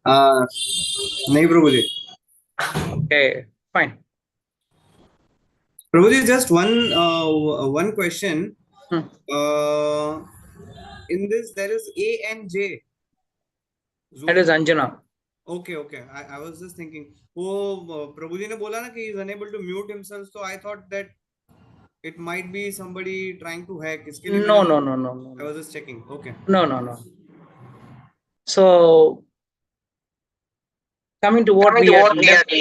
नहीं प्रभु जी. Okay, fine. Prabhuji, just one question. Hmm. In this, there is A and J. That is Anjana. Okay, okay. I was just thinking. वो प्रभुजी ने बोला ना कि he is unable to mute himself, so I thought that it might be somebody trying to hack. इसके लिए No, मैंने no, no, no, no, I no. was just checking. Okay. No, no, no. So, coming to what we had left.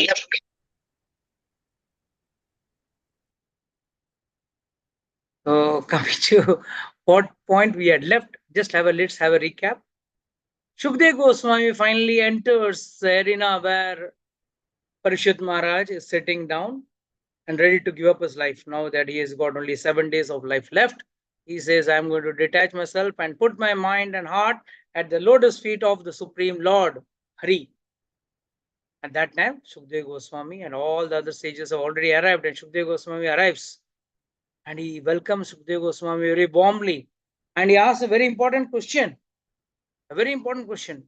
So, coming to what point we had left, let's have a recap. Shukdev Goswami finally enters the arena where Parishad Maharaj is sitting down and ready to give up his life. Now that he has got only 7 days of life left, he says, I am going to detach myself and put my mind and heart at the lotus feet of the Supreme Lord, Hari. At that time, Shukdev Goswami and all the other sages have already arrived, and Shukdev Goswami arrives. And he welcomes Shukdev Goswami very warmly. And he asks a very important question. A very important question.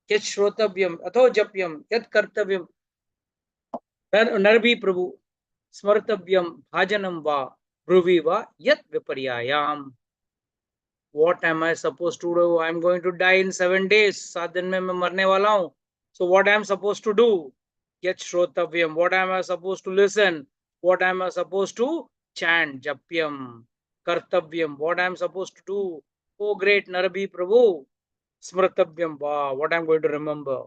Yat shrotavyam, atho japyam, yat kartavyam, narvi prabhu, smartavyam, bhajanam va, bruvi va, yat viparyayam. What am I supposed to do? I'm going to die in 7 days. 7 दिन में मैं मरने वाला हूँ. So what am I supposed to do? Yat shrotavyam. What am I supposed to listen? What am I supposed to chant? Japyam. Kartavyam. What am I supposed to do? Oh great Narabhi Prabhu. Smrtavyam. Wow. What I'm going to remember?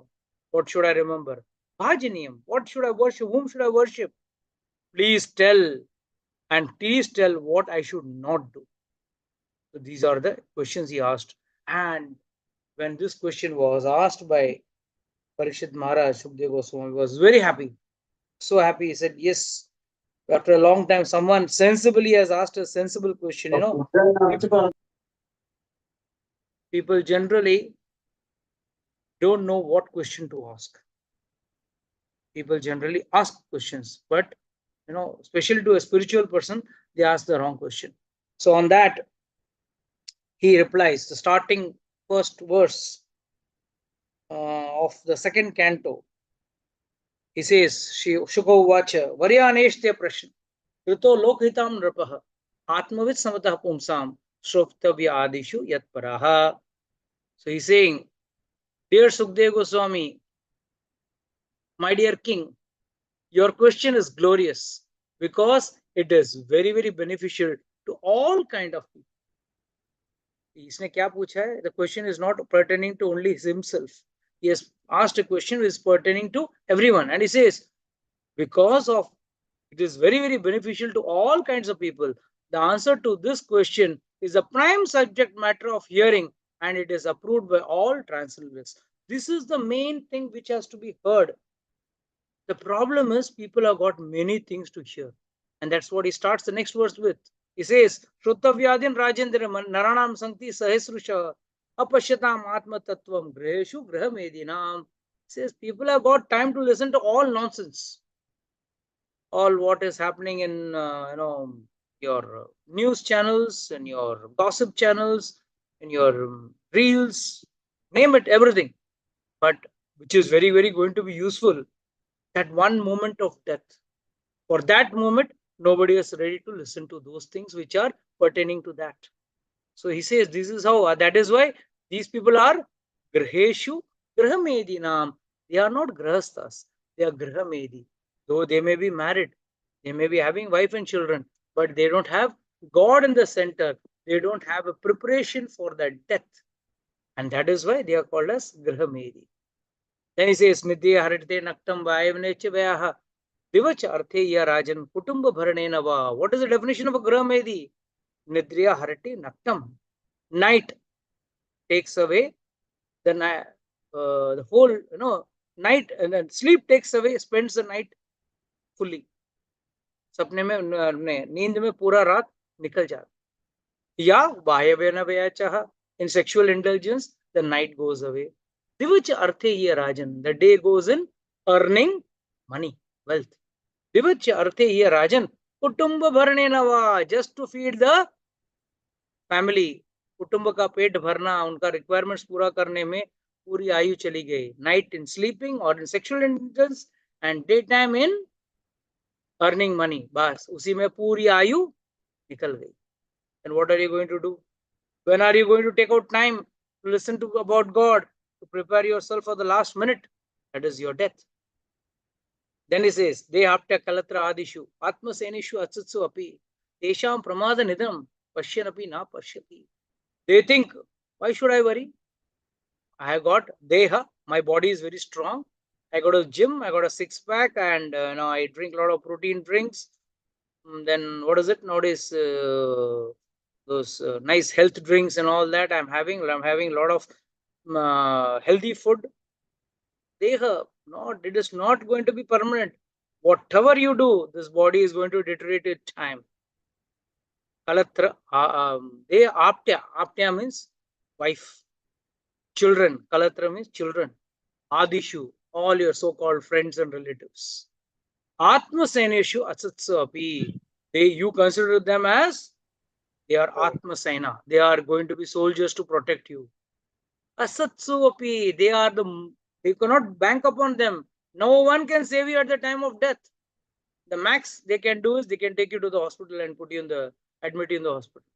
What should I remember? Bhajaniyam. What should I worship? Whom should I worship? Please tell. And please tell what I should not do. So these are the questions he asked. And when this question was asked by Parishad Maharaj, Shukdev Goswami was very happy. So happy. He said, yes, after a long time, someone sensibly has asked a sensible question. People generally don't know what question to ask. People generally ask questions, but especially to a spiritual person, they ask the wrong question. So on that, he replies, the starting first verse of the second canto. He says, Shuko Vacha, Varyaneshte Prashna, Rito Lokhitam Nrapaha, Atmavit Samatah Pumsam, Shroktavya Adishu Yat Paraha. So he's saying, dear Sukdev Goswami, my dear king, your question is glorious because it is very, very beneficial to all kind of people. इसने क्या पूछा है? The question is not pertaining to only himself. He has asked a question which is pertaining to everyone. And he says, because of it is very, very beneficial to all kinds of people. The answer to this question is a prime subject matter of hearing, and it is approved by all transcendentalists. This is the main thing which has to be heard. The problem is people have got many things to hear. And that's what he starts the next verse with. He says, Shruttavyadin Rajendra Naranam Sankti Sahesrusha Apashyatam Atma Tattvam Griheshu Grihamedinam. Says people have got time to listen to all nonsense. All what is happening in your news channels and your gossip channels and your reels, name it, everything. But which is very, very going to be useful at one moment of death. For that moment, nobody is ready to listen to those things which are pertaining to that. So he says, this is how, that is why these people are griheshu grihamedinam. They are not grahasthas, they are grihamedi. Though they may be married, they may be having wife and children, but they don't have God in the center. They don't have a preparation for that death. And that is why they are called as grihamedi. Then he says, Nidya harite naktam vayavnecha vayaha. Divach arthe ya rajan kutumba bharanena va. What is the definition of a grihamedi? Nidriya harite naktam. Night takes away the whole night, and then sleep takes away, spends the night fully. सपने में नींद में पूरा रात निकल जाता. या बाह्यवेन व्ययचः, in sexual indulgence the night goes away. Divach arthe ye rajan, the day goes in earning money, wealth. Divach arthe ye rajan kutumba bharnena va, just to feed the family. कुटुंब का पेट भरना, उनका रिक्वायरमेंट्स पूरा करने में पूरी आयु चली गई. Night in sleeping or in sexual indulgence and daytime in earning money. बस उसी में पूरी आयु निकल गई. And what are you going to do? When are you going to take out time to listen to about God, to prepare yourself for the last minute? That is your death. Then he says, they apta kalatra adishu, atmasenishu atsutsu api, tesham pramada nidam, pashyanapi na pashyati. They think, why should I worry? I have got deha, my body is very strong. I got a gym, I got a six pack, and I drink a lot of protein drinks. Then what is it nowadays? Those nice health drinks and all that I'm having a lot of healthy food. Deha, not, it is not going to be permanent. Whatever you do, this body is going to deteriorate with time. Kalatra, they aptya means wife, children. Kalatra means children. Adishu, all your so-called friends and relatives. Atmaseneshu atsatsu api. You consider them as they are Atmasena. They are going to be soldiers to protect you. Asatsu api. They cannot bank upon them. No one can save you at the time of death. The max they can do is they can take you to the hospital and admit you in the hospital.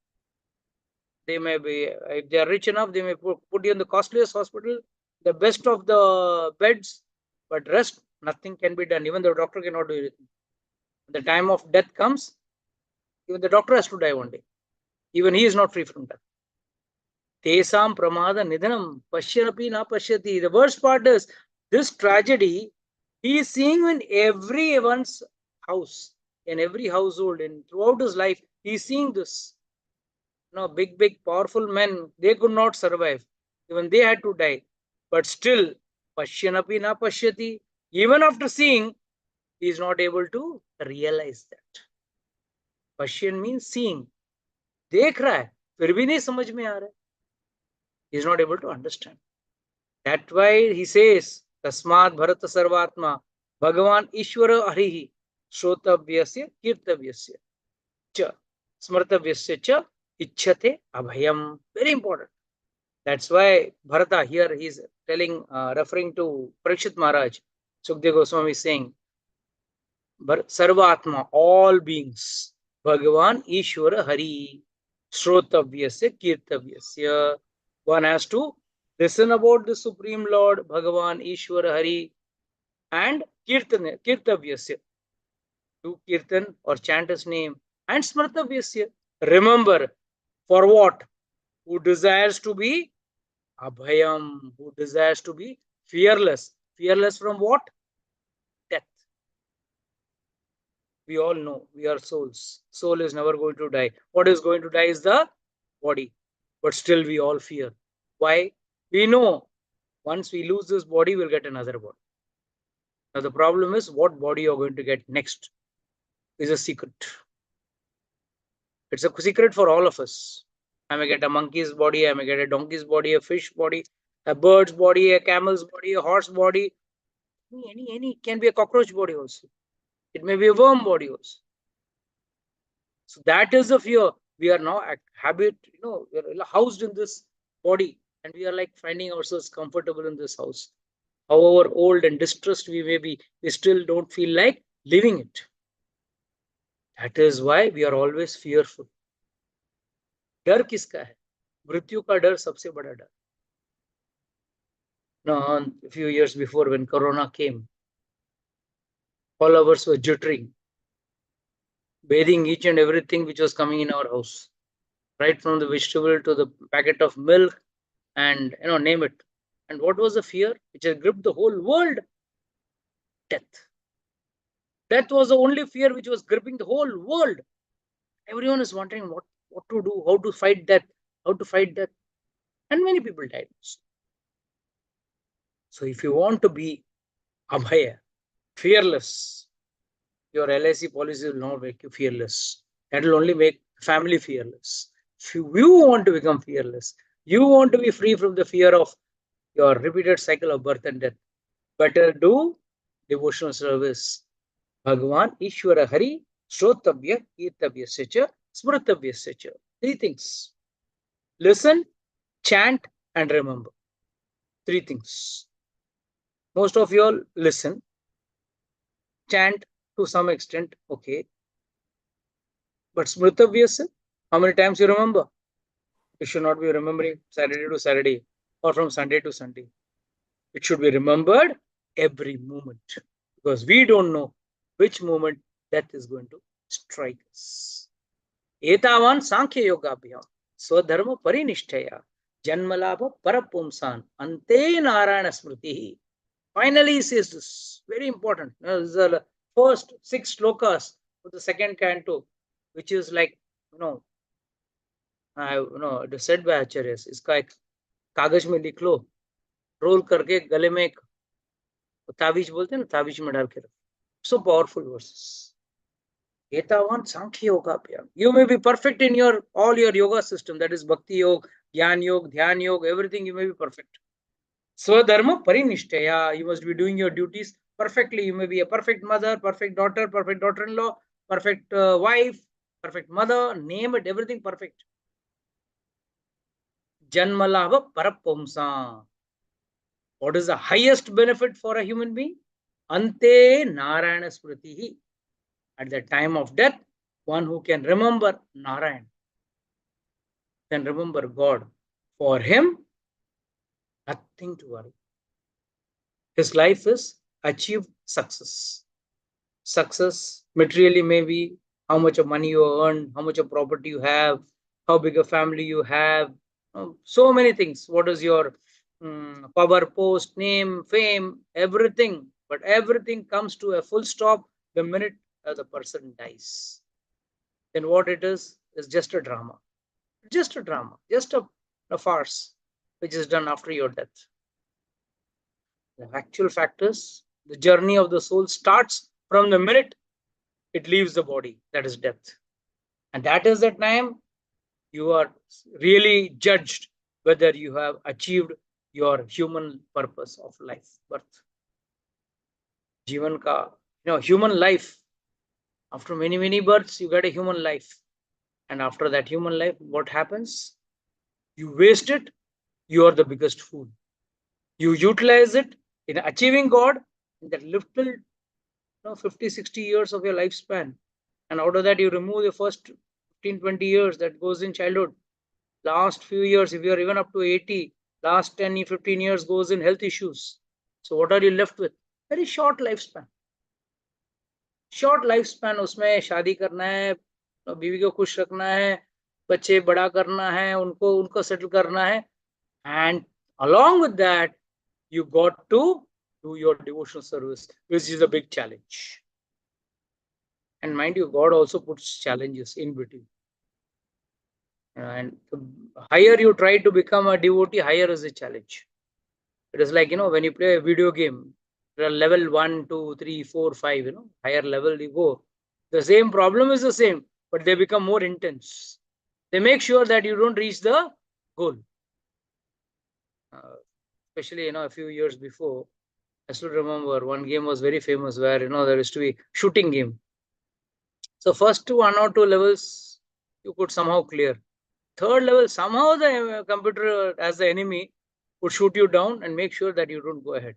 They may be, if they are rich enough, they may put you in the costliest hospital, the best of the beds, but rest, nothing can be done. Even the doctor cannot do anything. The time of death comes, even the doctor has to die one day. Even he is not free from that. Tesam pramada nidhanam pashyanapi na pashyati. The worst part is this tragedy he is seeing in everyone's house, in every household, and throughout his life, he is seeing this. Big, powerful men, they could not survive. Even they had to die. But still, pashyanapi na pashyati. Even after seeing, he is not able to realize that. Pashyan means seeing. देख रहा है फिर भी नहीं समझ में आ रहा है. He is not able to understand. That's why he says, Tasmat Bharata Sarvatma, Bhagavan Ishvara Harihi, Shrotavyasya Kirtavyasya Cha, Smartavyasya Cha, Ichhate Abhayam. Very important. That's why Bharata here he is telling, referring to Parikshit Maharaj. Sukdev Goswami is saying, Sarvatma, all beings, Bhagavan Ishvara Hari, Shrotavyasya Kirtavyasya. One has to listen about the Supreme Lord, Bhagavan Ishvara Hari, and Kirtavyasya. Do Kirtan or chant his name, and Smartavyasya. Remember, for what? Who desires to be Abhayam, who desires to be fearless. Fearless from what? Death. We all know we are souls. Soul is never going to die. What is going to die is the body. But still we all fear. Why? We know once we lose this body, we'll get another body. Now the problem is what body you're going to get next is a secret. It's a secret for all of us. I may get a monkey's body, I may get a donkey's body, a fish body, a bird's body, a camel's body, a horse body. Any can be a cockroach body also. It may be a worm body also. So that is the fear. We are now we're housed in this body and we are like finding ourselves comfortable in this house. However old and distressed we may be, we still don't feel like leaving it. That is why we are always fearful. डर किसका है? मृत्यु का डर सबसे बड़ा डर. Now, a few years before when Corona came, all of us were jittering, bathing each and everything which was coming in our house, right from the vegetable to the packet of milk and name it. And what was the fear which had gripped the whole world? Death. Death was the only fear which was gripping the whole world. Everyone is wondering what to do, how to fight death, and many people died. So if you want to be abhaya, fearless, your LIC policy will not make you fearless. That will only make family fearless. If you want to become fearless, you want to be free from the fear of your repeated cycle of birth and death, better do devotional service. Bhagavan Ishvara Hari, Shrotavya, Kirtavya Cha, Smritavya Cha. 3 things. Listen, chant, and remember. Three things. Most of you all listen, chant to some extent, okay. But Smritavyasa, how many times you remember? You should not be remembering Saturday to Saturday or from Sunday to Sunday. It should be remembered every moment because we don't know which moment death is going to strike us. Etavan Sankhya Yogabhyam Swadharma Parinishthaya Janmalabha Parapumsan Ante Narayana Smriti. Finally, he says this very important. This is the first 6 slokas of the second canto, which is like, it is said by Acharyas, इसका एक कागज में लिख लो, role करके गले में एक ताबीज बोलते हैं ना, ताबीज में डाल के रखो. So powerful verses. Etavan Sankhya Yoga. You may be perfect in your all your yoga system, that is Bhakti Yoga, Jnana Yoga, Dhyan Yoga, everything you may be perfect. Swadharma Parinishthaya, you must be doing your duties perfectly. You may be a perfect mother, perfect daughter, perfect daughter-in-law, perfect wife, perfect mother, name it, everything perfect. Janmalabha Parapumsa. What is the highest benefit for a human being? Ante Narayana Smritihi. At the time of death, one who can remember Narayan, can remember God. For him, nothing to worry. His life is achieved success. Success materially may be how much of money you earn, how much of property you have, how big a family you have, so many things. What is your power, post, name, fame, everything. But everything comes to a full stop the minute the person dies. Then what it is just a drama. Just a drama, just a farce, which is done after your death. The actual fact is, the journey of the soul starts from the minute it leaves the body, that is death. And that is the time you are really judged whether you have achieved your human purpose of life, birth. Jivan ka, human life. After many, many births, you get a human life. And after that human life, what happens? You waste it, you are the biggest fool. You utilize it in achieving God in that little 50, 60 years of your lifespan. And out of that, you remove the first 15, 20 years that goes in childhood. Last few years, if you're even up to 80, last 10, 15 years goes in health issues. So what are you left with? Very short lifespan. Short lifespan, उसमें शादी करना है, बीवी को खुश रखना है, बच्चे बड़ा करना है, उनको सेटल करना है. And along with that, you got to do your devotional service, which is a big challenge. And mind you, God also puts challenges in between. And the higher you try to become a devotee, higher is the challenge. It is like, when you play a video game, there are level 1, 2, 3, 4, 5, higher level you go. The same problem is the same, but they become more intense. They make sure that you don't reach the goal. Especially, a few years before, I still remember one game was very famous where, there used to be shooting game. So first 1 or 2 levels, you could somehow clear. Third level, somehow the computer as the enemy would shoot you down and make sure that you don't go ahead.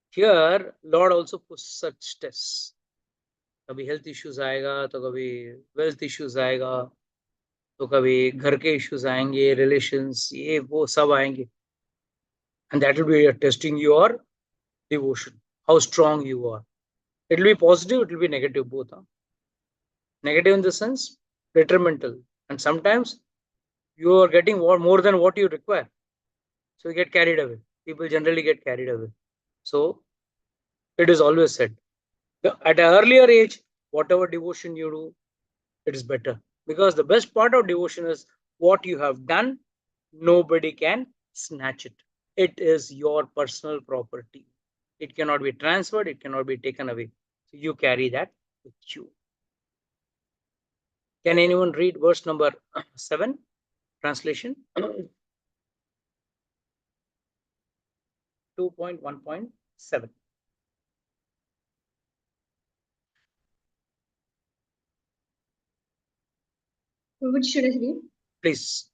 Here, Lord also puts such tests. कभी health issues आएगा, तो कभी wealth issues आएगा, तो कभी घर के issues आएंगे, relations, ये वो सब आएंगे. And that will be testing your devotion, how strong you are. It will be positive, it will be negative both. Negative in the sense detrimental, and sometimes you are getting more than what you require, so you get carried away. People generally get carried away. So it is always said, at an earlier age, whatever devotion you do, it is better, because the best part of devotion is what you have done, nobody can snatch it. It is your personal property. It cannot be transferred, it cannot be taken away. So you carry that with you. Can anyone read verse number 7? Translation 2.1.7. Which should I read? Please.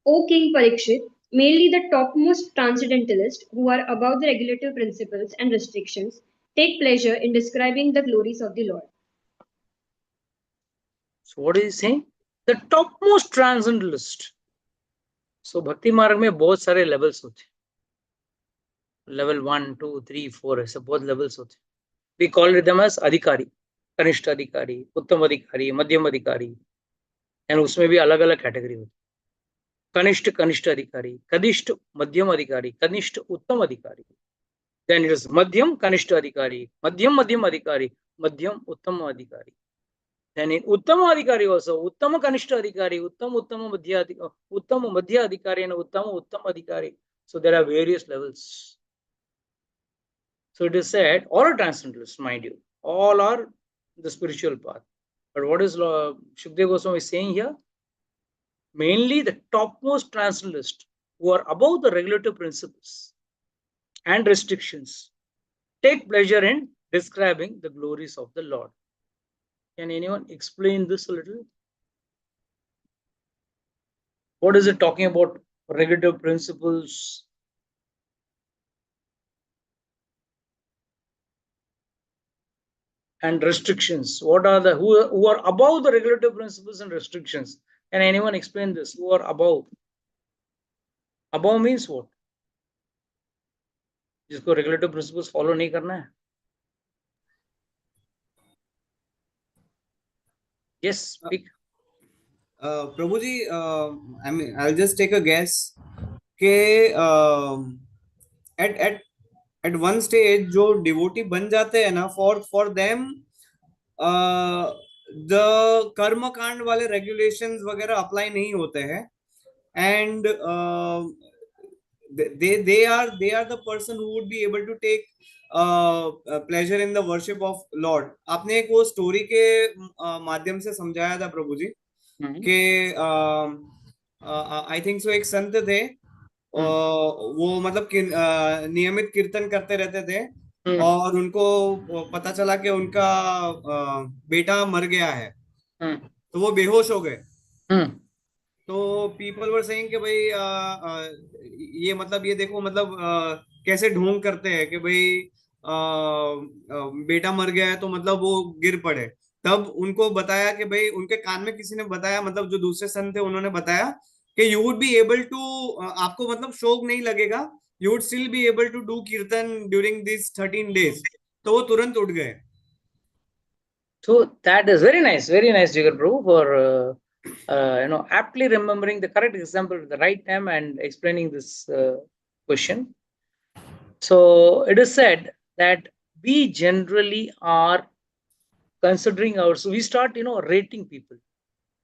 O King Parikshit, Mainly the topmost transcendentalists, who are above the regulative principles and restrictions, take pleasure in describing the glories of the Lord. So what is he saying? The topmost transcendentalist. So भक्ति मार्ग में बहुत सारे levels होते हैं. Level 1, 2, 3, 4 ऐसे बहुत levels होते हैं. We call them as अधिकारी, कनिष्ठ अधिकारी, उत्तम अधिकारी, मध्यम अधिकारी, and उसमें भी अलग अलग कैटेगरी होती है. कनिष्ठ कनिष्ठ अधिकारी, कनिष्ठ मध्यम अधिकारी, कनिष्ठ उत्तम अधिकारी. Then it is मध्यम कनिष्ठ अधिकारी, मध्यम मध्यम अधिकारी, मध्यम उत्तम अधिकारी. Then in उत्तम अधिकारी also, उत्तम कनिष्ठ अधिकारी, उत्तम उत्तम मध्य अधिकारी, and उत्तम उत्तम अधिकारी. So there are various levels. So it is said, all are transcendentalists, mind you, all are the spiritual path. But what is Shukdev Goswami is saying here? Mainly the topmost transcendentalists who are above the regulative principles and restrictions take pleasure in describing the glories of the Lord. Can anyone explain this a little? What is it talking about? Regulative principles and restrictions. What are the who are above the regulative principles and restrictions? Can anyone explain this? Who are above? Above means what? जिसको regulative principles follow नहीं करना है. Yes, speak. Prabhuji, I mean, I'll just take a guess. कि at one stage जो devotee बन जाते हैं ना, for them the कर्म कांड वाले regulations वगैरह apply नहीं होते हैं, and they are the person who would be able to take pleasure in the worship of Lord. आपने एक वो story के माध्यम से समझाया था प्रभु जी कि आई थिंक सो एक संत थे, वो मतलब नियमित कीर्तन करते रहते थे, और उनको पता चला कि उनका बेटा मर गया है, तो वो बेहोश हो गए. तो पीपल वर सेइंग कि भाई ये मतलब ये देखो मतलब कैसे ढोंग करते हैं कि भाई बेटा मर गया है तो मतलब वो गिर पड़े. तब उनको बताया कि भाई उनके कान में किसी ने बताया, मतलब जो दूसरे संत थे उन्होंने बताया कि you would be able to, आपको मतलब शोक नहीं लगेगा, you would still be able to do kirtan during this 13 days. तो वो तुरंत उठ गए. So that is very nice, Jigar Prabhu, for aptly remembering the correct example at the right time and explaining this question. So it is said that we generally are considering so we start rating people.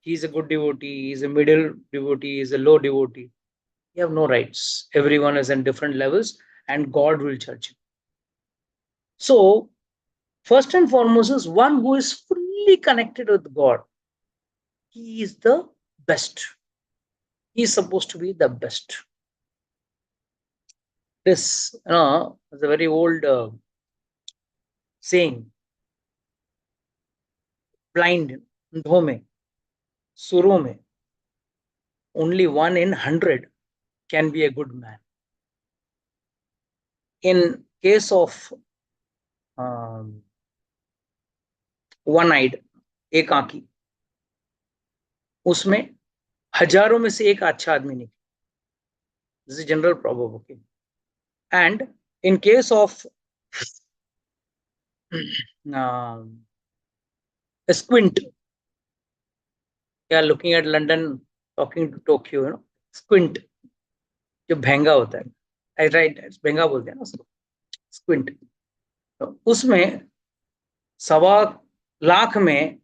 He's a good devotee, he's a middle devotee, he's a low devotee. You have no rights. Everyone is in different levels, and God will judge him. So first and foremost is one who is fully connected with God. He is the best. He is supposed to be the best. This is a very old saying. Blind, अंधों में, सुरों में, only 1 in 100 can be a good man. In case of one-eyed, एक आंखी, उसमें हजारों में से एक अच्छा आदमी निकले. This is general probability. And in case of a squint, you are looking at London, talking to Tokyo, squint, जो भेंगा होता है, right, भेंगा बोलते हैं ना उसको, squint. तो उसमें 1.25 लाख में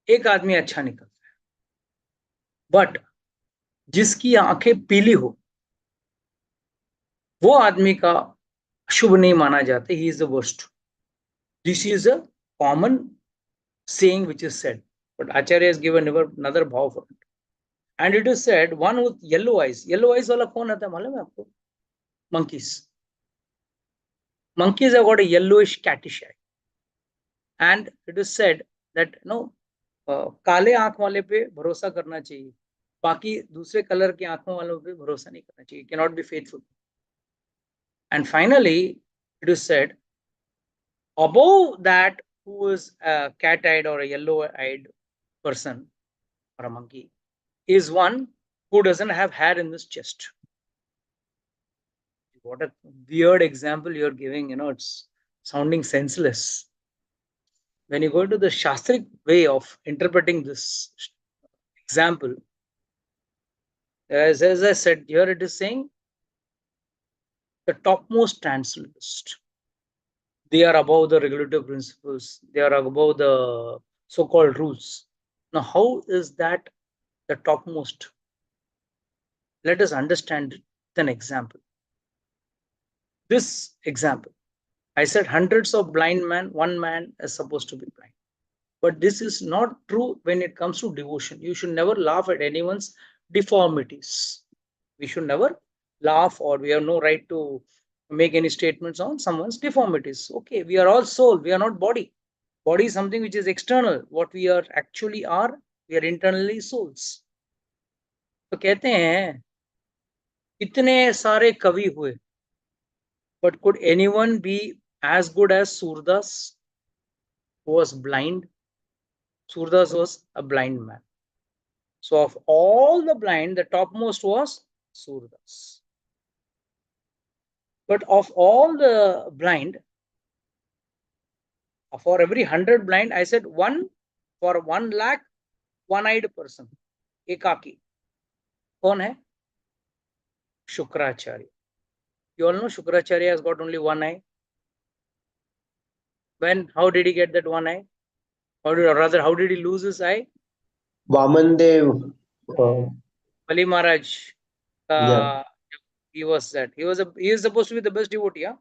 एक आदमी अच्छा निकलता है. बट जिसकी आंखें पीली हो, वो आदमी का शुभ नहीं माना जाता. He is the worst. This is a common saying which is said, but Acharya has given another bhav for it. And it is said, one with yellow eyes वाला कौन आता है मालूम है आपको? Monkeys have got a yellowish cattish eye. And it is said that काले आंख वाले पे भरोसा करना चाहिए, बाकी दूसरे कलर के आंखों वालों पे भरोसा नहीं करना चाहिए. Cannot be faithful. And finally, it is said, above that, who is a cat-eyed or a yellow-eyed person or a monkey, is one who doesn't have hair in his chest. What a weird example you're giving. It's sounding senseless. When you go to the Shastric way of interpreting this example, as I said, here it is saying the topmost transcendentalist. They are above the regulative principles. They are above the so-called rules. Now, how is that the topmost? Let us understand it with an example. This example, I said hundreds of blind men, one man is supposed to be blind. But this is not true when it comes to devotion. You should never laugh at anyone's deformities. We should never laugh, or we have no right to make any statements on someone's deformities. Okay, we are all soul, we are not body. Body is something which is external. What we are actually are, we are internally souls. तो कहते हैं इतने सारे कवि हुए, but could anyone be as good as Surdas, who was blind? Surdas was a blind man. So of all the blind, the topmost was Surdas. But of all the blind, for every 100 blind, I said one for 1 lakh, one-eyed person. Ekaki. Kaun hai? Shukracharya. You all know Shukracharya has got only one eye. How did he get that one eye? How did he lose his eye? Vamandev. Bali Maharaj. Yeah. He was that. He is supposed to be the best devotee. Yeah?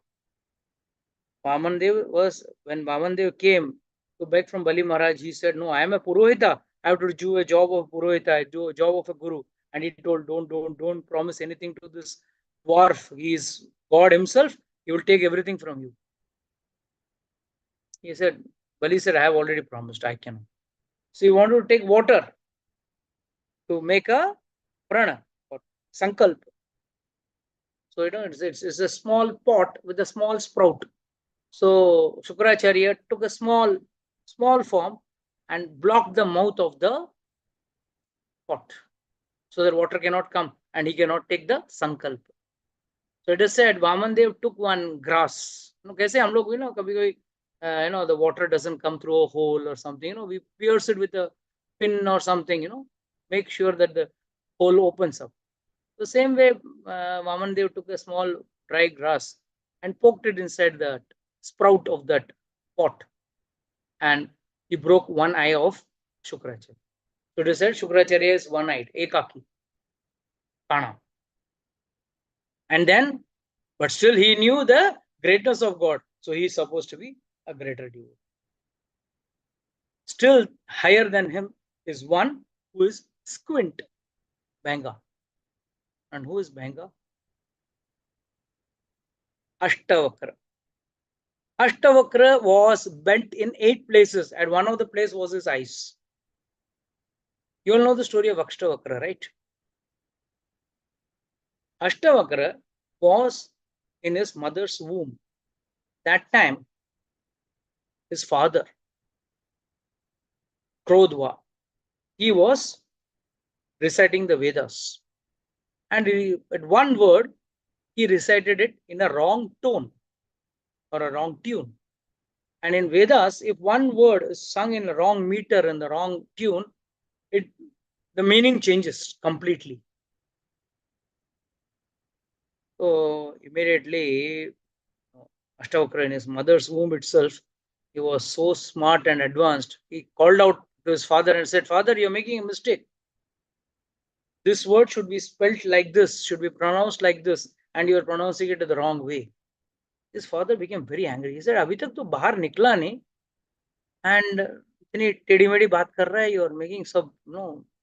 Vamandev when Vamandev came to beg from Bali Maharaj, he said, no, I am a Purohita. I have to do a job of Purohita, do a job of a Guru. And he told, don't promise anything to this dwarf. He is God himself. He will take everything from you. He said, Bali said, I have already promised. I cannot. So he wanted to take water to make a prana or sankalp. So it's a small pot with a small sprout. So Shukracharya took a small form and blocked the mouth of the pot so that water cannot come and he cannot take the sankalp. So it is said Vamandev took one grass. कैसे हम लोग कभी the water doesn't come through a hole or something. We pierce it with a pin or something. Make sure that the hole opens up. The same way, Vamandev took a small dry grass and poked it inside the sprout of that pot, and he broke one eye of Shukracharya. So it is said Shukracharya is one-eyed, ekaki, kana. And then, but still he knew the greatness of God, so he is supposed to be a greater devotee. Still higher than him is one who is squint, Banga. And who is Banga? Ashtavakra. Ashtavakra was bent in 8 places, and one of the places was his eyes. You all know the story of Ashtavakra, right? Ashtavakra was in his mother's womb. That time, his father, Krodva, he was reciting the Vedas. And at one word, he recited it in a wrong tone or a wrong tune. And in Vedas, if one word is sung in the wrong meter and the wrong tune, the meaning changes completely. So immediately, Ashtavakra in his mother's womb itself, he was so smart and advanced. He called out to his father and said, Father, you're making a mistake. This word should be spelt like this, should be pronounced like this, and you are pronouncing it the wrong way. His father became very angry. He said, Abhi tak to bahar nikla nahi, and itni tedi medi baat kar raha hai, you are making some,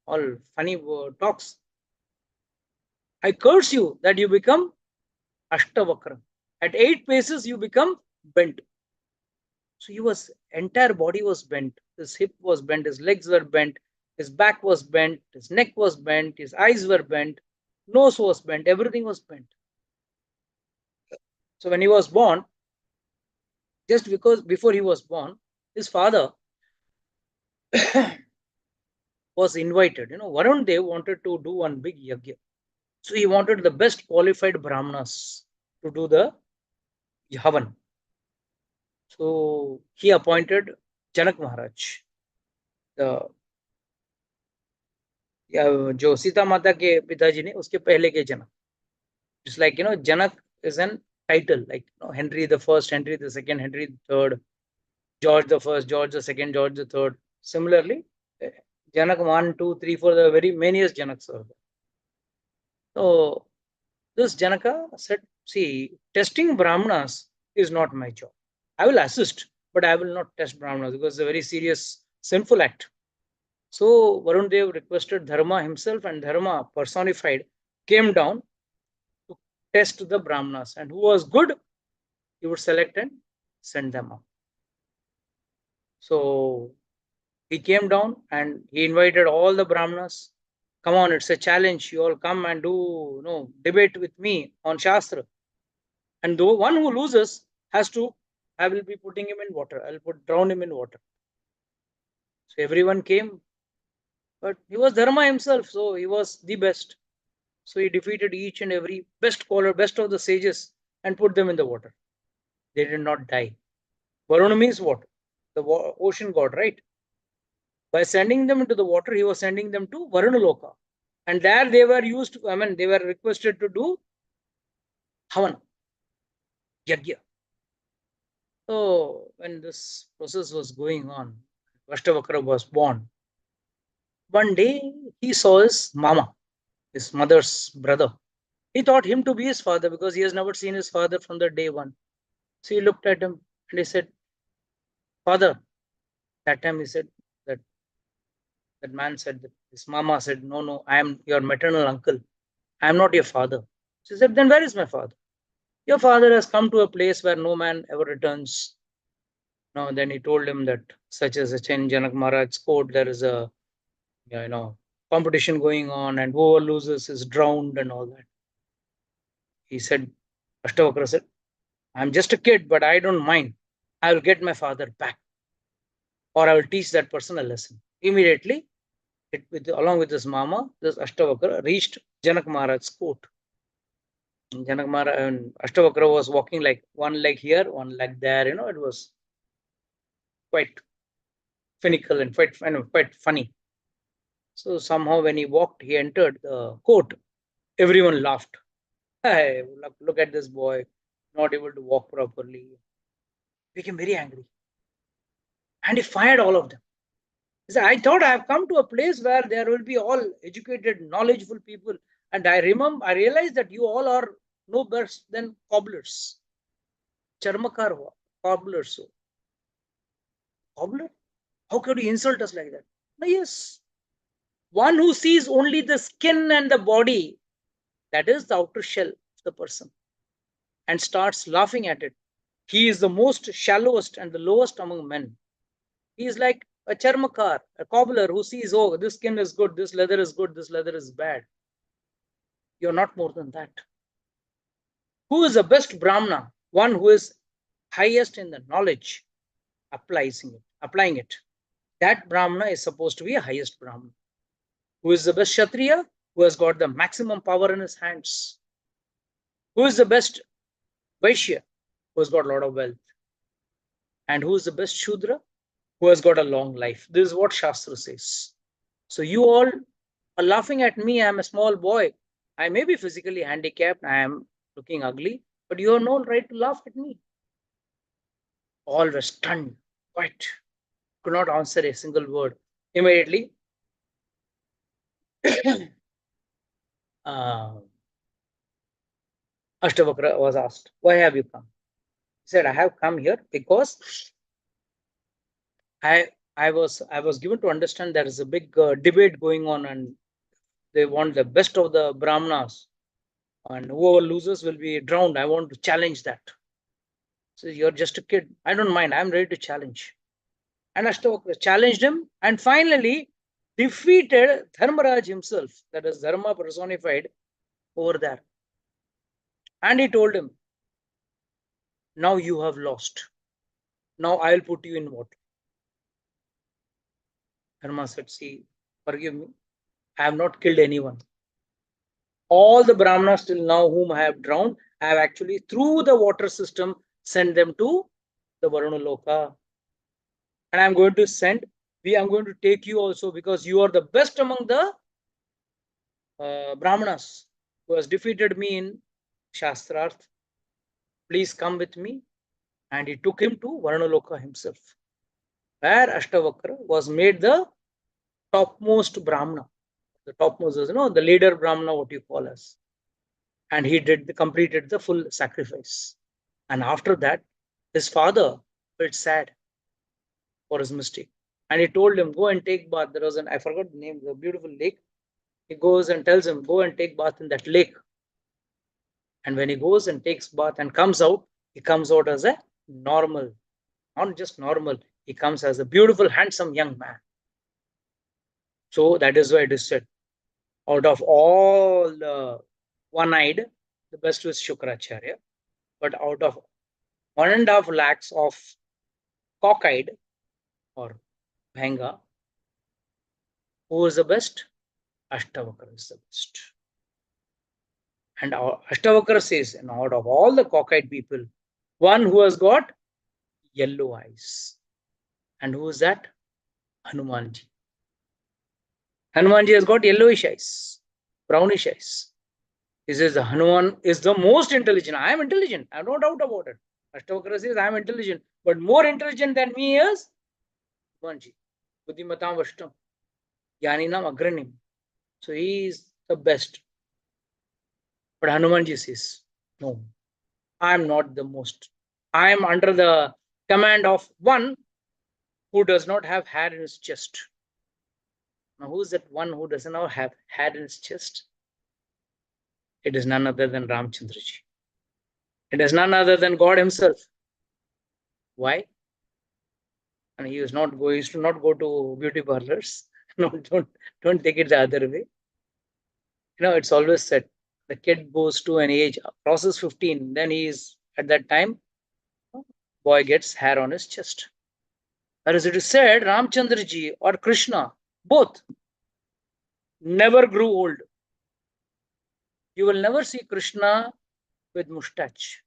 all funny talks. I curse you that you become Ashtavakra. At 8 paces, you become bent. So entire body was bent. His hip was bent. His legs were bent. His back was bent, his neck was bent, his eyes were bent, nose was bent, everything was bent. So when he was born, just because before he was born, his father was invited. Varun Dev wanted to do one big yagya. So he wanted the best qualified brahmanas to do the Havan. So he appointed Janak Maharaj, the जो सीता माता के पिताजी ने उसके पहले के जनक. It's like Janak is an title, like Henry the First, Henry the Second, Henry the Third, George the First, George the Second, George the Third. Similarly, Janak 1, 2, 3, 4, there are very many Janaks are there. So this Janaka said, see, testing Brahmanas is not my job. I will assist, but I will not test Brahmanas because it's a very serious sinful act. So Varun Dev requested Dharma himself, and Dharma personified came down to test the Brahmanas, and who was good, he would select and send them up. So he came down and he invited all the Brahmanas. Come on, it's a challenge. You all come and do debate with me on Shastra. And the one who loses has to, I will be putting him in water. I'll drown him in water. So everyone came, but he was Dharma himself, so he was the best. So he defeated each and every best scholar, best of the sages, and put them in the water. They did not die. Varuna means water, the ocean god, right? By sending them into the water, he was sending them to Varunaloka. And there they were used to, they were requested to do Havan, Yagya. So when this process was going on, Ashtavakra was born. One day he saw his mama, his mother's brother. He thought him to be his father because he has never seen his father from the day one. So he looked at him and he said, Father. That time he said that man said that his mama said, no, I am your maternal uncle. I am not your father. She said, then where is my father? Your father has come to a place where no man ever returns. No, then he told him that such as in Janak Maharaj's court, there is a competition going on, and whoever loses is drowned and all that. He said, Ashtavakra said, I'm just a kid, but I don't mind. I will get my father back, or I will teach that person a lesson. Immediately, along with his mama, this Ashtavakra reached Janak Maharaj's court. Janak Maharaj and Ashtavakra was walking like one leg here, one leg there. It was quite finical and quite funny. So somehow when he walked, he entered the court. Everyone laughed. Hey, look at this boy, not able to walk properly. He became very angry. And he fired all of them. He said, I thought I have come to a place where there will be all educated, knowledgeable people. And I realized that you all are no worse than cobblers. Charmakar, cobblers. Cobbler? How could you insult us like that? No, yes. One who sees only the skin and the body, that is the outer shell of the person, and starts laughing at it. He is the most shallowest and the lowest among men. He is like a charmakar, a cobbler who sees, oh, this skin is good, this leather is good, this leather is bad. You're not more than that. Who is the best Brahmana? One who is highest in the knowledge, applying it. That Brahmana is supposed to be a highest Brahmana. Who is the best Kshatriya? Who has got the maximum power in his hands. Who is the best Vaishya? Who has got a lot of wealth. And who is the best Shudra? Who has got a long life. This is what Shastra says. So you all are laughing at me. I am a small boy. I may be physically handicapped. I am looking ugly. But you have no right to laugh at me. All were stunned. Quite. Could not answer a single word. Immediately, Ashtavakra was asked, why have you come? He said, I have come here because I was given to understand there is a big debate going on, and they want the best of the Brahmanas, and whoever loses will be drowned. I want to challenge that. So you're just a kid. I don't mind. I'm ready to challenge. And Ashtavakra challenged him, and finally defeated Dharmaraj himself, that is Dharma personified over there. And he told him, now you have lost. Now I will put you in water. Dharma said, see, forgive me. I have not killed anyone. All the Brahmanas till now whom I have drowned, I have actually through the water system sent them to the Varuna Loka. And I'm going to I'm going to take you also because you are the best among the Brahmanas who has defeated me in Shastrarth. Please come with me. And he took him to Varuna Loka himself, where Ashtavakra was made the topmost Brahmana. The topmost is, the leader Brahmana, what you call us. And he completed the full sacrifice. And after that, his father felt sad for his mistake. And he told him, go and take bath. There was I forgot the name, the beautiful lake. He goes and tells him, go and take bath in that lake. And when he goes and takes bath and comes out, he comes out as a normal, not just normal. He comes as a beautiful, handsome young man. So that is why it is said, out of all the one-eyed, the best was Shukracharya. But out of 1.5 lakhs of cock-eyed or bhanga, who is the best? Ashtavakra is the best. And Ashtavakra says, and out of all the cock-eyed people, one who has got yellow eyes. And who is that? Hanumanji. Hanumanji has got yellowish eyes, brownish eyes. He says the Hanuman is the most intelligent. I am intelligent. I have no doubt about it. Ashtavakra says I am intelligent. But more intelligent than me is Hanumanji. Buddhimatam Vashtam. Jnaninam Agranim. So he is the best. But Hanumanji says, no, I am not the most. I am under the command of one who does not have hair in his chest. Now, who is that one who does not have hair in his chest? It is none other than Ramchandraji. It is none other than God himself. Why? And he used to not go to beauty parlors. No, don't take it the other way. It's always said, the kid goes to an age, crosses 15, then he is, at that time, boy gets hair on his chest. Whereas it is said, Ramchandraji or Krishna, both, never grew old. You will never see Krishna with mustache.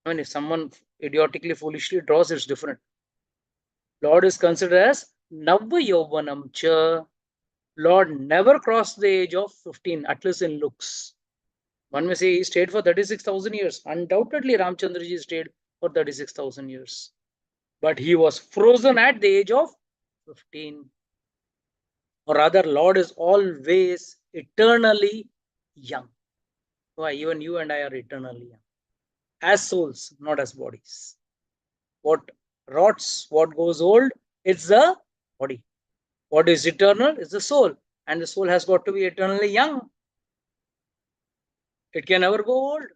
I mean, if someone idiotically, foolishly draws, it's different. Lord is considered as Navva Yovanam Cha. Lord never crossed the age of 15, at least in looks. One may say he stayed for 36,000 years. Undoubtedly, Ramchandraji stayed for 36,000 years. But he was frozen at the age of 15. Or rather, Lord is always eternally young. Why? Even you and I are eternally young. As souls, not as bodies. What rots, what goes old, it's the body. What is eternal is the soul. And the soul has got to be eternally young. It can never go old.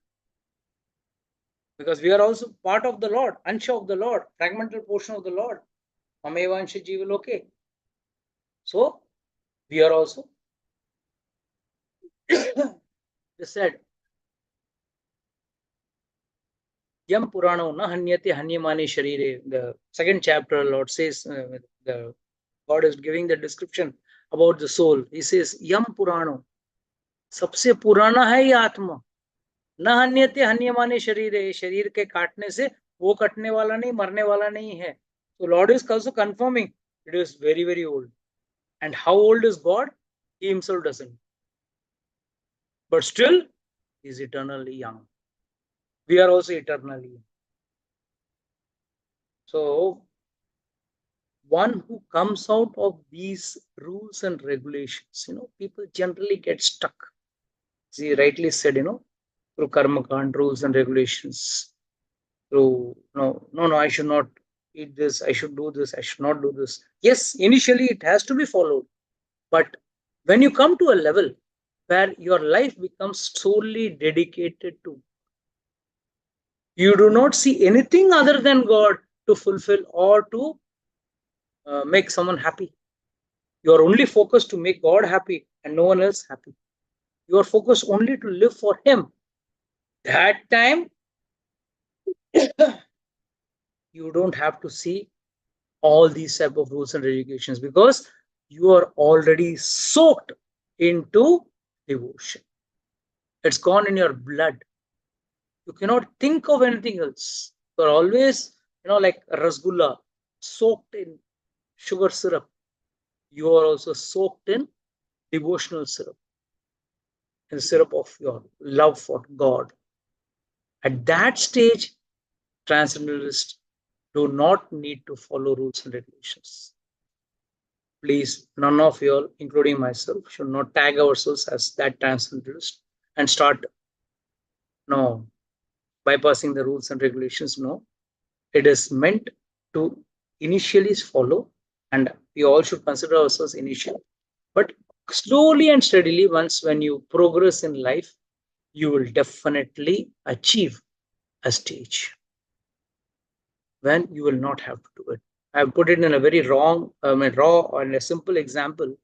Because we are also part of the Lord, Ansha of the Lord, fragmental portion of the Lord. Mameva Ansha Jiva Loke. So, we are also. They said, Yam Purano na hanyate hanyamani sharire. The second chapter, Lord says, God is giving the description about the soul. He says, Yam Purano. सबसे पुराना है ये आत्मा. न हन्यते हन्यमाने शरीर है. शरीर के काटने से वो कटने वाला नहीं, मरने वाला नहीं है. So Lord is also confirming it is very, very old. And how old is God? He himself doesn't. But still, he is eternally young. We are also eternally young. So, one who comes out of these rules and regulations, people generally get stuck. He rightly said, through karma kand, rules and regulations. Through, no, I should not eat this, I should do this, I should not do this. Yes, initially it has to be followed. But when you come to a level where your life becomes solely dedicated to, you do not see anything other than God to fulfill or to make someone happy. You are only focused to make God happy and no one else happy. You are focused only to live for Him. That time, you don't have to see all these type of rules and regulations because you are already soaked into devotion. It's gone in your blood. You cannot think of anything else. You're always, like rasgulla, soaked in sugar syrup. You are also soaked in devotional syrup, in syrup of your love for God. At that stage, transcendentalists do not need to follow rules and regulations. Please, none of you all, including myself, should not tag ourselves as that transcendentalist and start bypassing the rules and regulations. No, it is meant to initially follow, and we all should consider ourselves initial. But slowly and steadily, when you progress in life, you will definitely achieve a stage when you will not have to do it. I've put it in a very raw and a simple example.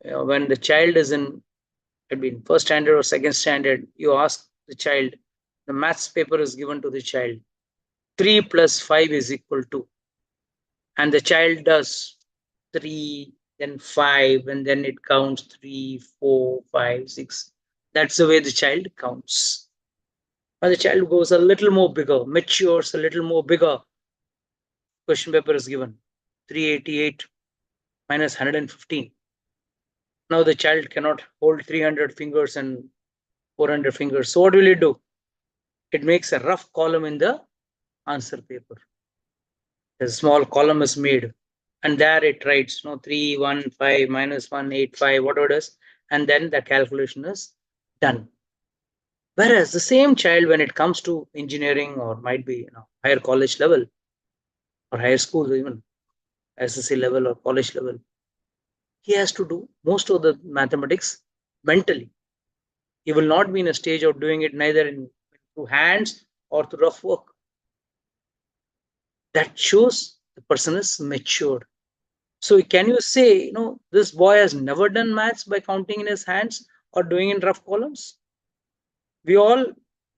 When the child is in, first standard or second standard, you ask the child, the maths paper is given to the child, 3 plus 5 is equal to, and the child does 3, then 5, and then it counts 3, 4, 5, 6. That's the way the child counts. When the child goes a little more bigger, matures a little more bigger, question paper is given, 388 minus 115. Now the child cannot hold 300 fingers and 400 fingers. So what will it do? It makes a rough column in the answer paper. A small column is made, and there it writes 315 minus 185, whatever it is, and then the calculation is done. Whereas the same child, when it comes to engineering or might be higher college level or higher school, even SSC level or college level, he has to do most of the mathematics mentally. He will not be in a stage of doing it neither through hands or through rough work. That shows the person is matured. So can you say, this boy has never done maths by counting in his hands or doing in rough columns? We all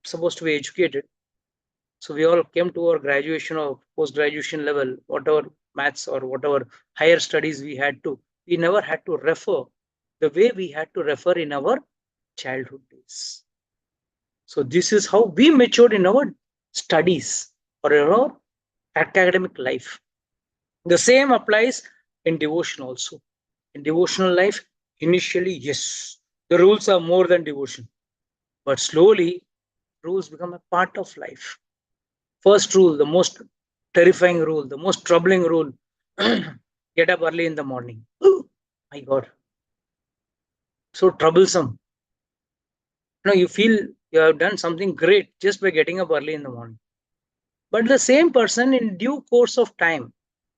supposed to be educated. So we all came to our graduation or post-graduation level, whatever maths or whatever higher studies we had to. We never had to refer the way we had to refer in our childhood days. So this is how we matured in our studies or in our academic life. The same applies in devotion also. In devotional life, initially, yes, the rules are more than devotion. But slowly, rules become a part of life. First rule, the most terrifying rule, the most troubling rule, get up early in the morning. Oh, my God. So troublesome. You feel you have done something great just by getting up early in the morning. But the same person, in due course of time,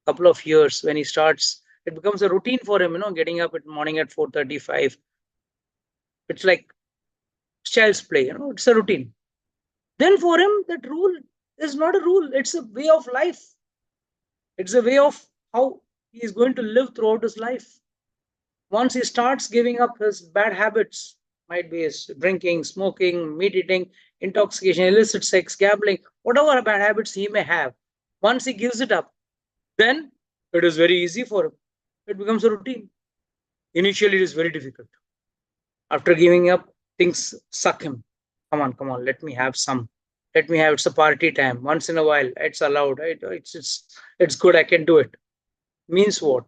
couple of years, when he starts, it becomes a routine for him, getting up at morning at 4:35. It's like child's play, it's a routine. Then for him, that rule is not a rule. It's a way of life. It's a way of how he is going to live throughout his life. Once he starts giving up his bad habits, might be his drinking, smoking, meat eating, intoxication, illicit sex, gambling, whatever bad habits he may have, once he gives it up, then it is very easy for him. It becomes a routine. Initially, it is very difficult. After giving up, things suck him. Come on, let me have some. Let me have, it's a party time. Once in a while, it's allowed. It's good, I can do it. Means what?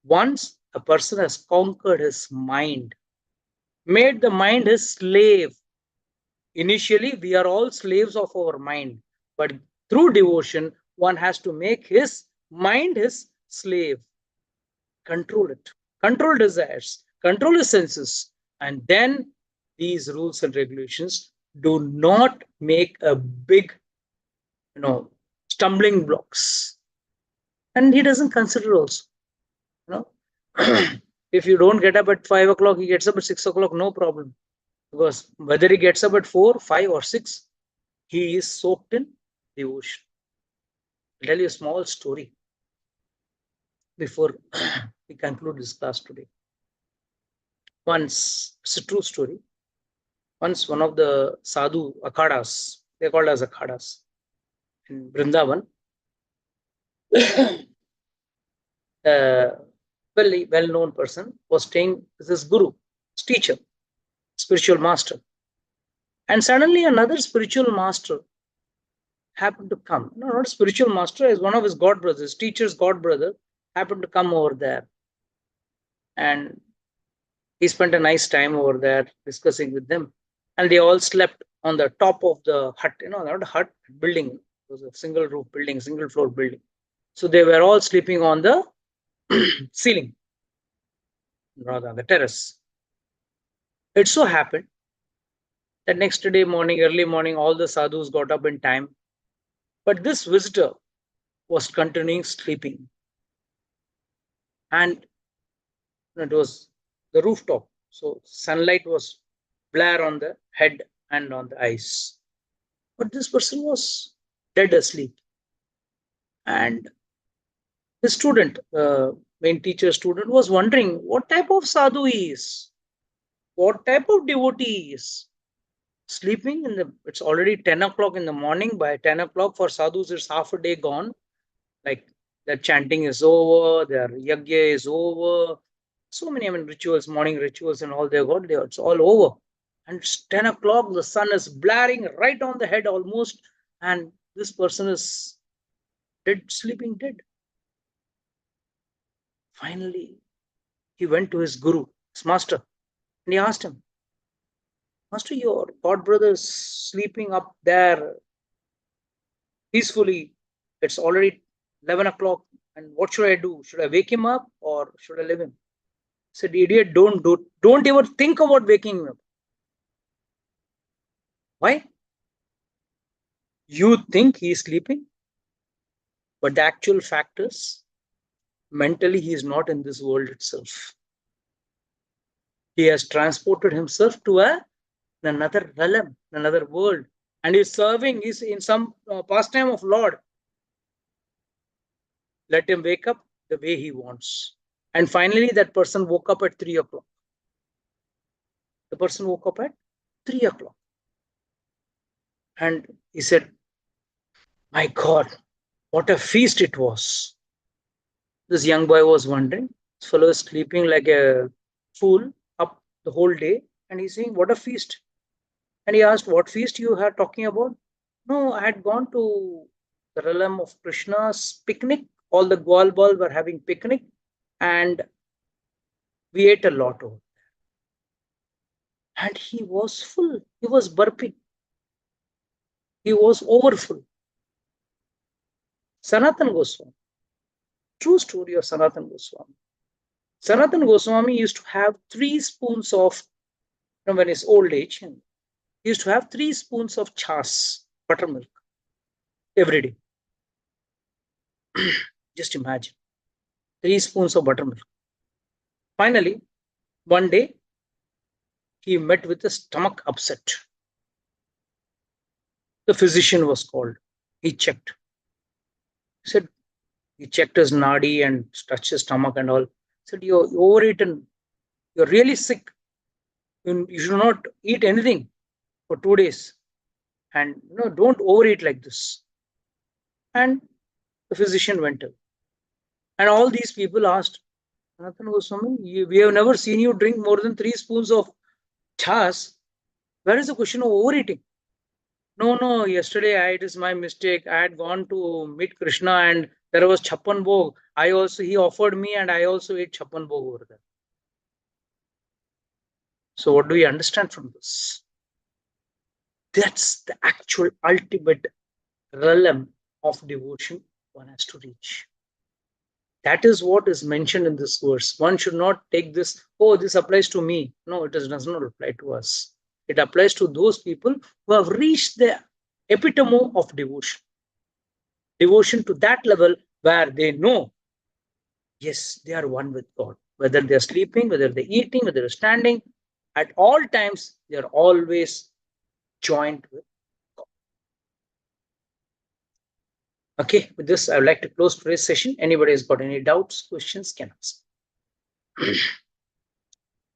Once a person has conquered his mind, made the mind his slave. Initially, we are all slaves of our mind. But through devotion, one has to make his mind his slave. Control it. Control desires. Control his senses. And then these rules and regulations do not make a big, stumbling blocks. And he doesn't consider also, if you don't get up at 5 o'clock, he gets up at 6 o'clock, no problem. Because whether he gets up at 4, 5 or 6, he is soaked in devotion. I'll tell you a small story. before we conclude this class today. Once, it's a true story. Once one of the sadhu akhadas, they called as akhadas in Vrindavan, a very well-known person was staying with his guru, his teacher, spiritual master. And suddenly another spiritual master happened to come. No, not spiritual master, as one of his god brothers, teacher's god brother, happened to come over there. And he spent a nice time over there discussing with them. And they all slept on the top of the hut, not a hut, building. It was a single roof building, single floor building. So they were all sleeping on the ceiling, rather the terrace. It so happened that next day morning, early morning, all the sadhus got up in time. But this visitor was continuing sleeping. And it was the rooftop. So sunlight was blare on the head and on the eyes. But this person was dead asleep. And the student, main teacher student, was wondering what type of sadhu he is, what type of devotee he is. Sleeping it's already 10 o'clock in the morning. By 10 o'clock for sadhus, it's half a day gone. Like their chanting is over, their yagya is over. So many, rituals, morning rituals and all they got there. It's all over. And it's 10 o'clock, the sun is blaring right on the head almost. And this person is dead, sleeping dead. Finally, he went to his guru, his master, and he asked him, Master, your god brother is sleeping up there peacefully. It's already 11 o'clock. And what should I do? Should I wake him up or should I leave him? He said, idiot, don't ever think about waking him up. Why? You think he is sleeping, but the actual fact is, mentally he is not in this world itself. He has transported himself to another realm, another world, and he's serving, he's in some pastime of Lord. Let him wake up the way he wants. And finally, that person woke up at 3 o'clock. The person woke up at 3 o'clock. And he said, my God, what a feast it was. This young boy was wondering. This fellow is sleeping like a fool up the whole day. And he's saying, what a feast. And he asked, what feast you are talking about? No, I had gone to the realm of Krishna's picnic. All the Gwal Bal were having picnic. And we ate a lot over there. And he was full. He was burping. He was overfull. Sanatan Goswami. True story of Sanatan Goswami. Sanatan Goswami used to have 3 spoons of, when his old age, he used to have 3 spoons of chas, buttermilk, every day. Just imagine. 3 spoons of buttermilk. Finally, one day, he met with a stomach upset. The physician was called. He checked. He said, he checked his nadi and touched his stomach and all. He said, you're overeaten. You're really sick. You should not eat anything for 2 days. And don't overeat like this. And the physician went in. And all these people asked, Sanatan Goswami, we have never seen you drink more than 3 spoons of chas. Where is the question of overeating? No, yesterday it is my mistake. I had gone to meet Krishna and there was Chappan Bhog. He offered me and I also ate Chappan Bhog over there. So what do we understand from this? That's the actual ultimate realm of devotion one has to reach. That is what is mentioned in this verse. One should not take this, this applies to me. No, it does not apply to us. It applies to those people who have reached the epitome of devotion. Devotion to that level where they know, yes, they are one with God. Whether they're sleeping, whether they're eating, whether they're standing, at all times, they are always joined with God. Okay, with this, I would like to close today's session. Anybody has got any doubts, questions, can ask.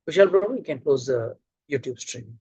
Vishal bro, you can close the YouTube stream.